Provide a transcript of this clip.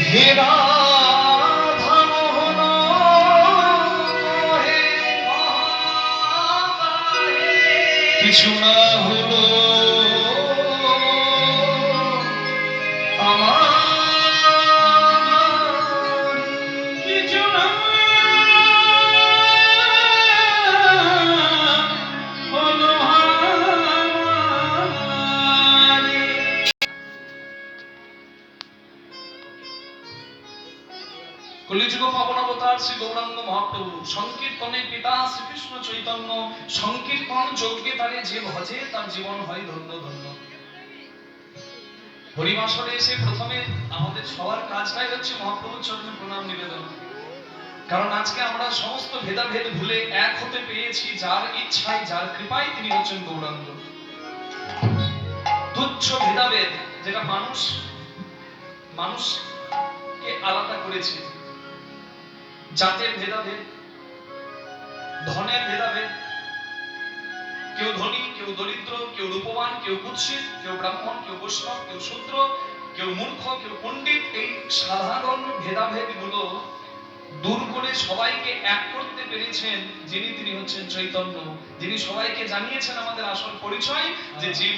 হে রাধা মোহন হে কিছু না হলো আমার কিছু না হলো কলিযুগ পাবন অবতার শ্রী গৌরাঙ্গ মহাপ্রভু সংকীর্তনে পিতা শ্রীকৃষ্ণ চৈতন্য সংকীর্তন যজ্ঞে তারে যে ভজে তার জীবন হয় ধন্য ধন্য। হরিবাসরে এসে প্রথমে আমাদের সবার কাজটাই হচ্ছে মহাপ্রভুর চরণে প্রণাম নিবেদন, কারণ আজকে আমরা সমস্ত ভেদাভেদ ভুলে এক হতে পেরেছি যার ইচ্ছায় যার কৃপায় তিনি হচ্ছেন গৌরাঙ্গ। তুচ্ছ ভেদাভেদ যেটা মানুষকে আলাদা করেছে, জাতের ভেদাভেদ, ধনের ভেদাভেদ, কেউ ধনী কেউ দরিদ্র, কেউ রূপবান কেউ কুৎসিত, কেউ ব্রাহ্মণ কেউ বৈষ্ণব, কেউ শূদ্র, কেউ মূর্খ কেউ পণ্ডিত, এই সাধারণ ভেদাভেদ গুলো দূর করে সবাইকে এক করতে পেরেছেন যিনি তিনি হচ্ছেন চৈতন্য, যিনি সবাইকে জানিয়েছেন আমাদের আসল পরিচয় যে জীব